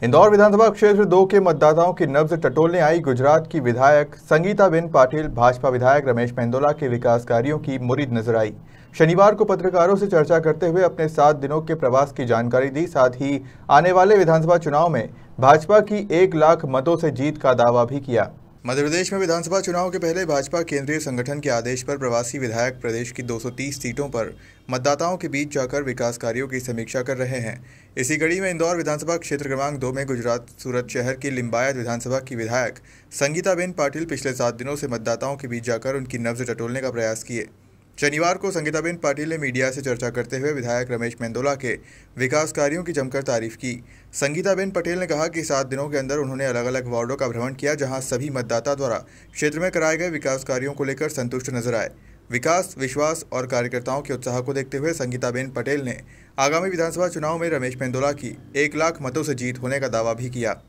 इंदौर विधानसभा क्षेत्र 2 के मतदाताओं की नब्ज टटोलने आई गुजरात की विधायक संगीताबेन पाटिल भाजपा विधायक रमेश मेंदोला के विकास कार्यों की मुरीद नजर आई। शनिवार को पत्रकारों से चर्चा करते हुए अपने 7 दिनों के प्रवास की जानकारी दी। साथ ही आने वाले विधानसभा चुनाव में भाजपा की 1 लाख मतों से जीत का दावा भी किया। मध्य प्रदेश में विधानसभा चुनाव के पहले भाजपा केंद्रीय संगठन के आदेश पर प्रवासी विधायक प्रदेश की 230 सीटों पर मतदाताओं के बीच जाकर विकास कार्यों की समीक्षा कर रहे हैं। इसी कड़ी में इंदौर विधानसभा क्षेत्र क्रमांक 2 में गुजरात सूरत शहर की लिंबायत विधानसभा की विधायक संगीताबेन पाटिल पिछले 7 दिनों से मतदाताओं के बीच जाकर उनकी नब्ज टटोलने का प्रयास किए। शनिवार को संगीताबेन पाटिल ने मीडिया से चर्चा करते हुए विधायक रमेश मेंदोला के विकास कार्यों की जमकर तारीफ की। संगीताबेन पटेल ने कहा कि 7 दिनों के अंदर उन्होंने अलग अलग वार्डों का भ्रमण किया, जहां सभी मतदाता द्वारा क्षेत्र में कराए गए विकास कार्यों को लेकर संतुष्ट नजर आए। विकास, विश्वास और कार्यकर्ताओं के उत्साह को देखते हुए संगीताबेन पटेल ने आगामी विधानसभा चुनाव में रमेश मेंदोला की 1 लाख मतों से जीत होने का दावा भी किया।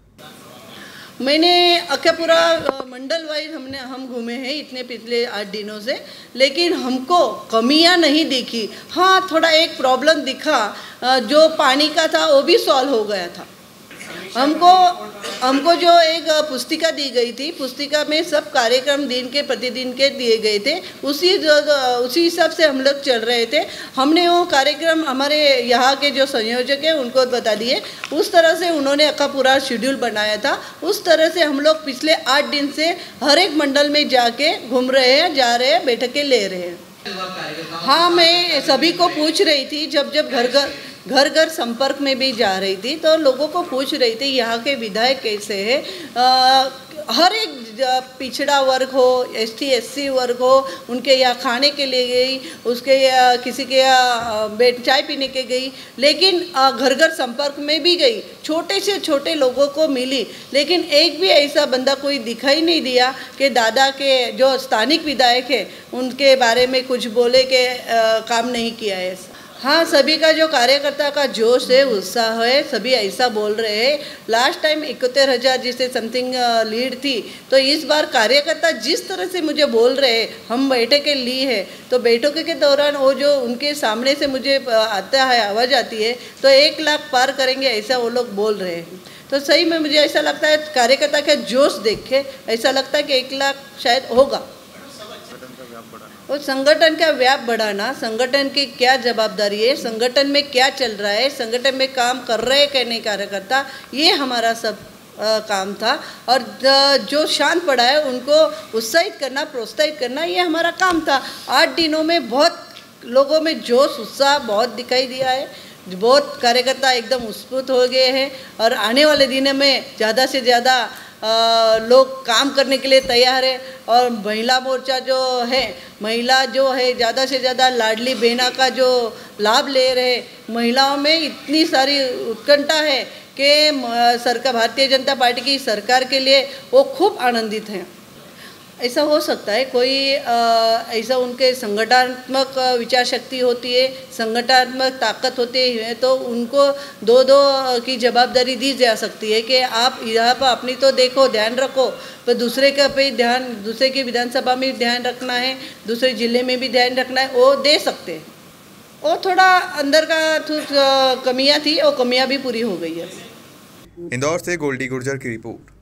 मैंने अक्यापुरा मंडल वाइज हम घूमे हैं इतने पिछले 8 दिनों से, लेकिन हमको कमियां नहीं दिखी। हाँ, थोड़ा एक प्रॉब्लम दिखा, जो पानी का था वो भी सॉल्व हो गया था। हमको जो एक पुस्तिका दी गई थी, पुस्तिका में सब कार्यक्रम दिन के प्रतिदिन के दिए गए थे, उसी हिसाब से हम लोग चल रहे थे। हमने वो कार्यक्रम हमारे यहाँ के जो संयोजक हैं उनको बता दिए, उस तरह से उन्होंने का पूरा शेड्यूल बनाया था। उस तरह से हम लोग पिछले 8 दिन से हर एक मंडल में जाके घूम रहे हैं, जा रहे हैं, बैठकें ले रहे हैं। हाँ, मैं सभी को पूछ रही थी, जब घर घर संपर्क में भी जा रही थी तो लोगों को पूछ रही थी यहाँ के विधायक कैसे है। हर एक पिछड़ा वर्ग हो, ST SC वर्ग हो, उनके यहाँ खाने के लिए गई, उसके किसी के यहाँ चाय पीने के गई, लेकिन घर घर संपर्क में भी गई, छोटे से छोटे लोगों को मिली, लेकिन एक भी ऐसा बंदा कोई दिखाई नहीं दिया कि दादा के जो स्थानिक विधायक है उनके बारे में कुछ बोले के काम नहीं किया है। हाँ, सभी का जो कार्यकर्ता का जोश है, उत्साह है, सभी ऐसा बोल रहे हैं। लास्ट टाइम 71,000 जिससे समथिंग लीड थी, तो इस बार कार्यकर्ता जिस तरह से मुझे बोल रहे हैं, हम बैठकें ली है, तो बैठकों के दौरान वो जो उनके सामने से मुझे आता है, आवाज़ आती है, तो 1 लाख पार करेंगे ऐसा वो लोग बोल रहे हैं। तो सही में मुझे ऐसा लगता है, कार्यकर्ता का जोश देख के ऐसा लगता है कि 1 लाख शायद होगा। और संगठन का व्याप बढ़ाना, संगठन की क्या जवाबदारी है, संगठन में क्या चल रहा है, संगठन में काम कर रहे हैं कि नहीं कार्यकर्ता, ये हमारा सब काम था। और जो शांत पड़ा है उनको उत्साहित करना, प्रोत्साहित करना, ये हमारा काम था। 8 दिनों में बहुत लोगों में जोश, उत्साह बहुत दिखाई दिया है। बहुत कार्यकर्ता एकदम उत्स्फूर्त हो गए हैं और आने वाले दिनों में ज़्यादा से ज़्यादा लोग काम करने के लिए तैयार है। और महिला मोर्चा जो है, महिला जो है ज़्यादा से ज़्यादा लाडली बहना का जो लाभ ले रहे, महिलाओं में इतनी सारी उत्कंठा है कि सरकार, भारतीय जनता पार्टी की सरकार के लिए वो खूब आनंदित हैं। ऐसा हो सकता है कोई ऐसा उनके संगठनात्मक विचार शक्ति होती है, संगठनात्मक ताकत होती है, तो उनको 2-2 की जवाबदारी दी जा सकती है कि आप यहाँ पर अपनी तो देखो, ध्यान रखो, पर दूसरे का भी ध्यान, दूसरे की विधानसभा में ध्यान रखना है, दूसरे जिले में भी ध्यान रखना है, वो दे सकते हैं। वो थोड़ा अंदर का कमियाँ थी, वो कमियाँ भी पूरी हो गई है। इंदौर से गोल्डी गुर्जर की रिपोर्ट।